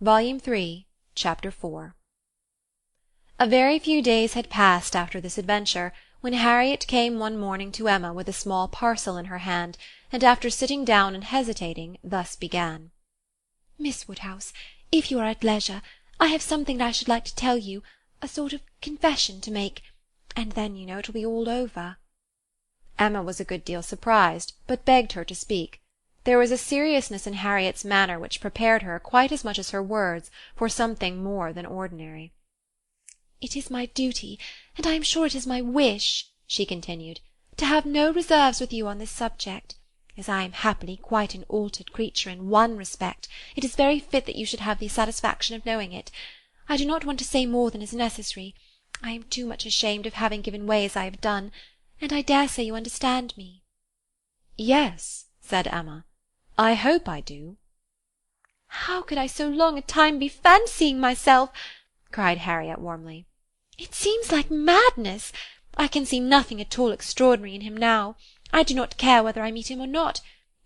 Volume 3, Chapter 4. A very few days had passed after this adventure, when Harriet came one morning to Emma with a small parcel in her hand, and after sitting down and hesitating, thus began. "Miss Woodhouse, if you are at leisure, I have something that I should like to tell you, a sort of confession to make, and then, you know, it will be all over." Emma was a good deal surprised, but begged her to speak. There was a seriousness in Harriet's manner which prepared her, quite as much as her words, for something more than ordinary. "It is my duty, and I am sure it is my wish," she continued, "to have no reserves with you on this subject. As I am happily quite an altered creature in one respect, it is very fit that you should have the satisfaction of knowing it. I do not want to say more than is necessary. I am too much ashamed of having given way as I have done, and I dare say you understand me." "Yes," said Emma, "I hope I do." "How could I so long a time be fancying myself—" cried Harriet warmly. "It seems like madness. I can see nothing at all extraordinary in him now. I do not care whether I meet him or not,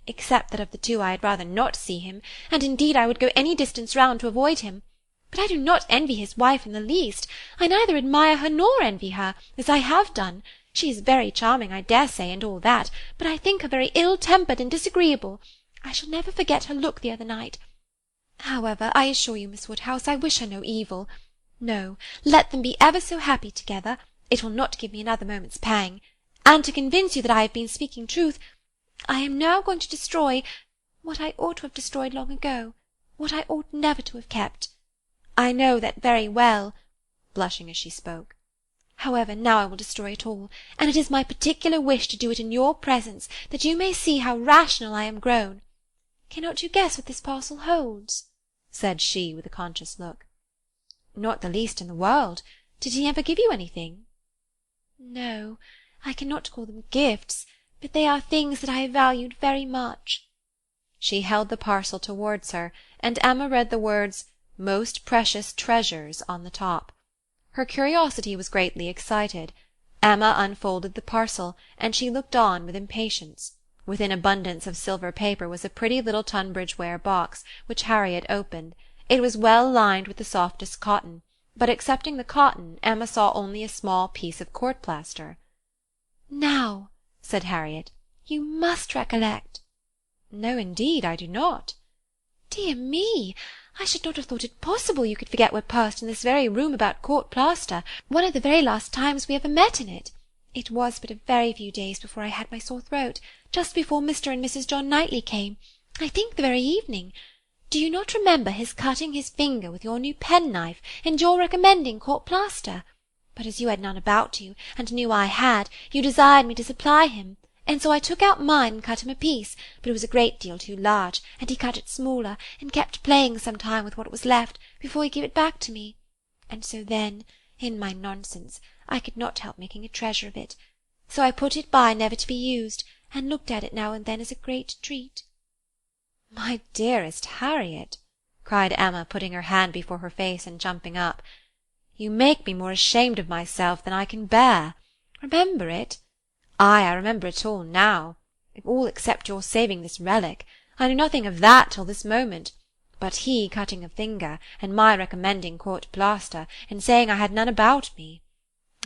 except that of the two I had rather not see him, and indeed I would go any distance round to avoid him. But I do not envy his wife in the least. I neither admire her nor envy her, as I have done. She is very charming, I dare say, and all that, but I think her very ill-tempered and disagreeable. I shall never forget her look the other night. However, I assure you, Miss Woodhouse, I wish her no evil. No, let them be ever so happy together, it will not give me another moment's pang. And to convince you that I have been speaking truth, I am now going to destroy what I ought to have destroyed long ago, what I ought never to have kept. I know that very well," blushing as she spoke. "However, now I will destroy it all, and it is my particular wish to do it in your presence, that you may see how rational I am grown. Cannot you guess what this parcel holds?" said she, with a conscious look. "Not the least in the world. Did he ever give you anything?" "No, I cannot call them gifts, but they are things that I have valued very much." She held the parcel towards her, and Emma read the words, "Most precious treasures," on the top. Her curiosity was greatly excited. Emma unfolded the parcel, and she looked on with impatience. Within abundance of silver paper was a pretty little Tunbridge ware box, which Harriet opened. It was well lined with the softest cotton, but excepting the cotton, Emma saw only a small piece of court-plaster. "Now," said Harriet, "you must recollect." "No, indeed, I do not." "Dear me! I should not have thought it possible you could forget what passed in this very room about court-plaster, one of the very last times we ever met in it. It was but a very few days before I had my sore throat, just before Mr. and Mrs. John Knightley came, I think the very evening. Do you not remember his cutting his finger with your new penknife, and your recommending court-plaster? But as you had none about you, and knew I had, you desired me to supply him, and so I took out mine and cut him a piece, but it was a great deal too large, and he cut it smaller, and kept playing some time with what was left, before he gave it back to me. And so then, in my nonsense, I could not help making a treasure of it. So I put it by never to be used, and looked at it now and then as a great treat." "My dearest Harriet," cried Emma, putting her hand before her face and jumping up, "you make me more ashamed of myself than I can bear. Remember it? Ay, I remember it all now, all except your saving this relic. I knew nothing of that till this moment. But he cutting a finger, and my recommending court-plaster, and saying I had none about me.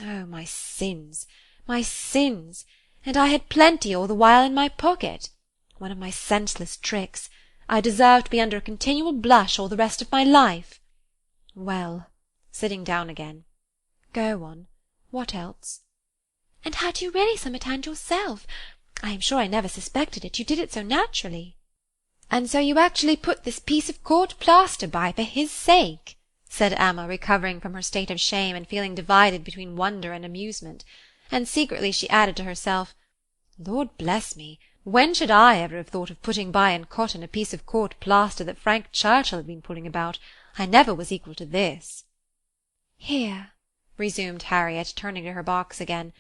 Oh, my sins, my sins! And I had plenty all the while in my pocket. One of my senseless tricks. I deserve to be under a continual blush all the rest of my life. Well," sitting down again, "go on. What else?" "And had you really some at hand yourself? I am sure I never suspected it, you did it so naturally." "And so you actually put this piece of court-plaster by for his sake?" said Emma, recovering from her state of shame, and feeling divided between wonder and amusement. And secretly she added to herself, "Lord bless me, when should I ever have thought of putting by in cotton a piece of court-plaster that Frank Churchill had been pulling about? I never was equal to this." "Here," resumed Harriet, turning to her box again,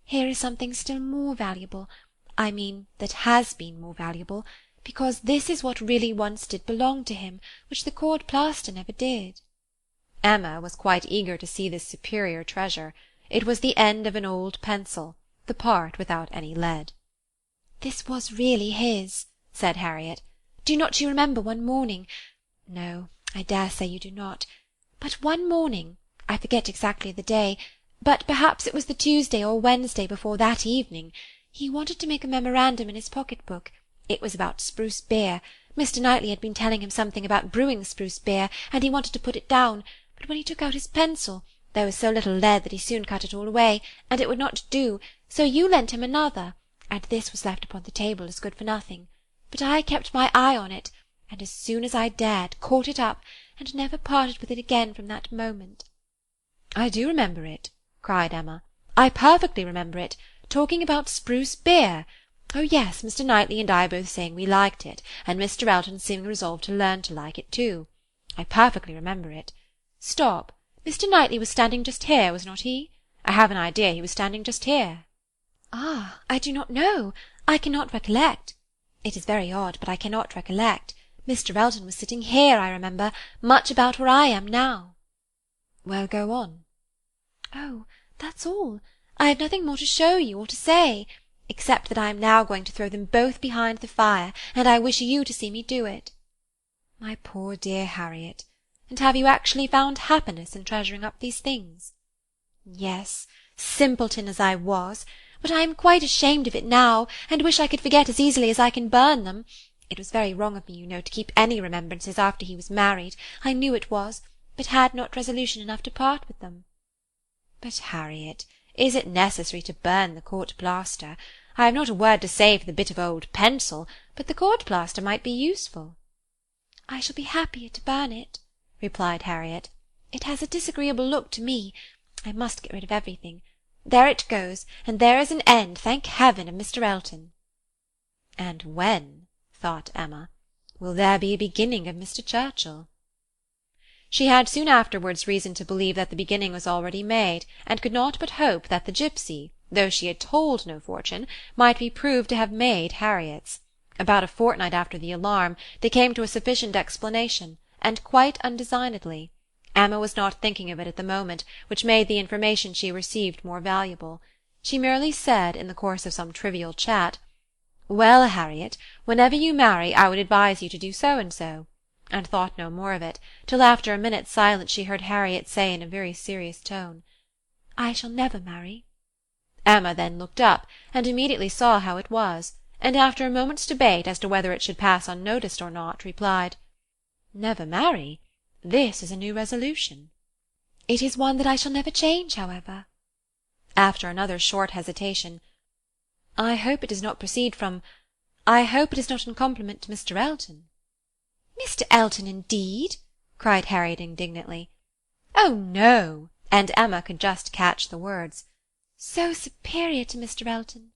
"here is something still more valuable, I mean that has been more valuable, because this is what really once did belong to him, which the court-plaster never did." Emma was quite eager to see this superior treasure. It was the end of an old pencil, the part without any lead. "This was really his," said Harriet. "Do not you remember one morning? No, I dare say you do not. But one morning, I forget exactly the day, but perhaps it was the Tuesday or Wednesday before that evening, he wanted to make a memorandum in his pocket-book. It was about spruce beer. Mr. Knightley had been telling him something about brewing spruce beer, and he wanted to put it down, but when he took out his pencil, there was so little lead that he soon cut it all away, and it would not do, so you lent him another, and this was left upon the table as good for nothing. But I kept my eye on it, and as soon as I dared, caught it up, and never parted with it again from that moment." "I do remember it," cried Emma. "I perfectly remember it. Talking about spruce beer. Oh yes, Mr. Knightley and I both saying we liked it, and Mr. Elton seeming resolved to learn to like it too. I perfectly remember it. Stop, Mr. Knightley was standing just here, was not he? I have an idea he was standing just here." "Ah, I do not know. I cannot recollect. It is very odd, but I cannot recollect. Mr. Elton was sitting here, I remember, much about where I am now." "Well, go on." "Oh, that's all. I have nothing more to show you or to say, except that I am now going to throw them both behind the fire, and I wish you to see me do it." "My poor dear Harriet! And have you actually found happiness in treasuring up these things?" "Yes, simpleton as I was, but I am quite ashamed of it now, and wish I could forget as easily as I can burn them. It was very wrong of me, you know, to keep any remembrances after he was married. I knew it was, but had not resolution enough to part with them." "But, Harriet, is it necessary to burn the court plaster? I have not a word to say for the bit of old pencil, but the court plaster might be useful." "I shall be happier to burn it," replied Harriet. "It has a disagreeable look to me. I must get rid of everything. There it goes, and there is an end, thank heaven, of Mr. Elton." "And when," thought Emma, "will there be a beginning of Mr. Churchill?" She had soon afterwards reason to believe that the beginning was already made, and could not but hope that the gipsy, though she had told no fortune, might be proved to have made Harriet's. About a fortnight after the alarm, they came to a sufficient explanation, and quite undesignedly. Emma was not thinking of it at the moment, which made the information she received more valuable. She merely said, in the course of some trivial chat, "Well, Harriet, whenever you marry I would advise you to do so and so," and thought no more of it, till after a minute's silence she heard Harriet say in a very serious tone, "I shall never marry." Emma then looked up, and immediately saw how it was, and after a moment's debate as to whether it should pass unnoticed or not, replied, "Never marry? This is a new resolution." "It is one that I shall never change, however." After another short hesitation, I hope it does not in compliment to Mr. Elton." "Mr. Elton, indeed!" cried Harriet indignantly. "Oh, no!" and Emma could just catch the words. "So superior to Mr. Elton."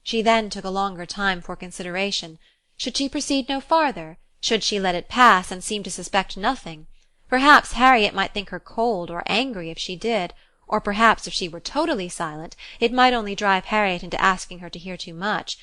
She then took a longer time for consideration. Should she proceed no farther? Should she let it pass, and seem to suspect nothing? Perhaps Harriet might think her cold or angry if she did, or perhaps if she were totally silent, it might only drive Harriet into asking her to hear too much.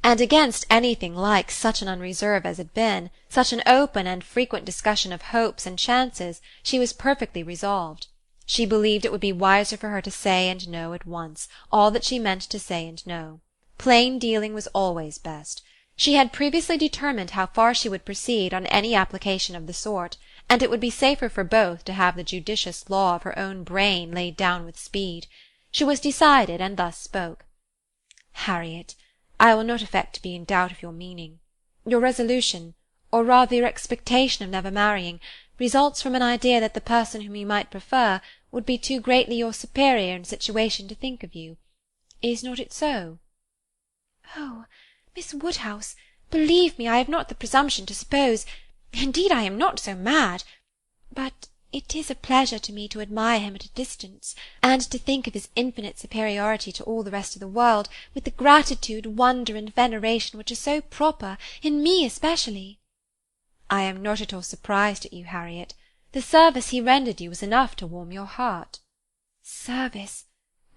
And against anything like such an unreserve as had been, such an open and frequent discussion of hopes and chances, she was perfectly resolved. She believed it would be wiser for her to say and know at once, all that she meant to say and know. Plain dealing was always best. She had previously determined how far she would proceed on any application of the sort, and it would be safer for both to have the judicious law of her own brain laid down with speed. She was decided, and thus spoke. "Harriet, I will not affect to be in doubt of your meaning. Your resolution, or rather your expectation of never marrying, results from an idea that the person whom you might prefer would be too greatly your superior in situation to think of you. Is not it so?" "Oh, Miss Woodhouse, believe me, I have not the presumption to suppose, indeed I am not so mad, but it is a pleasure to me to admire him at a distance, and to think of his infinite superiority to all the rest of the world, with the gratitude, wonder, and veneration which are so proper, in me especially." "I am not at all surprised at you, Harriet. The service he rendered you was enough to warm your heart." "Service!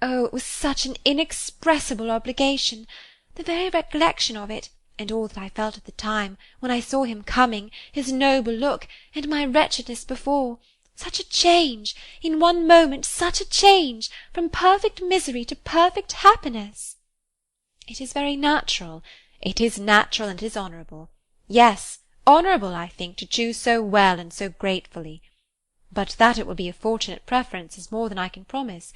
Oh, it was such an inexpressible obligation! The very recollection of it, and all that I felt at the time, when I saw him coming, his noble look, and my wretchedness before, such a change, in one moment such a change, from perfect misery to perfect happiness." "It is very natural. It is natural, and it is honourable. Yes, Honourable, I think, to choose so well and so gratefully. But that it will be a fortunate preference is more than I can promise.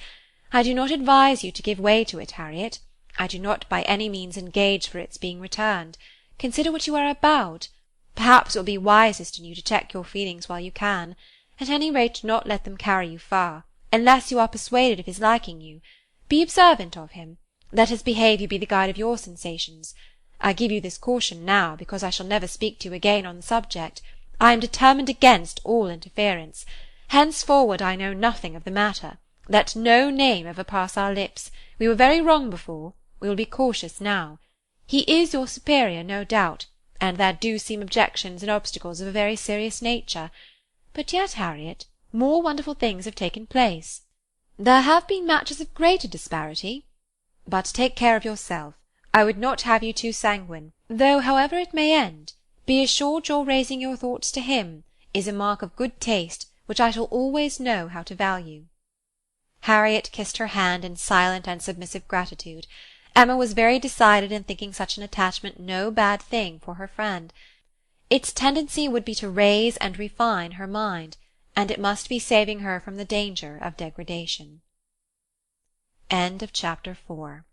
I do not advise you to give way to it, Harriet. I do not by any means engage for its being returned. Consider what you are about. Perhaps it will be wisest in you to check your feelings while you can. At any rate, do not let them carry you far, unless you are persuaded of his liking you. Be observant of him. Let his behaviour be the guide of your sensations. I give you this caution now, because I shall never speak to you again on the subject. I am determined against all interference. Henceforward I know nothing of the matter. Let no name ever pass our lips. We were very wrong before. We will be cautious now. He is your superior, no doubt, and there do seem objections and obstacles of a very serious nature. But yet, Harriet, more wonderful things have taken place. There have been matches of greater disparity. But take care of yourself. I would not have you too sanguine, though, however it may end, be assured your raising your thoughts to him is a mark of good taste which I shall always know how to value. Harriet kissed her hand in silent and submissive gratitude. Emma was very decided in thinking such an attachment no bad thing for her friend. Its tendency would be to raise and refine her mind, and it must be saving her from the danger of degradation. End of Chapter 4.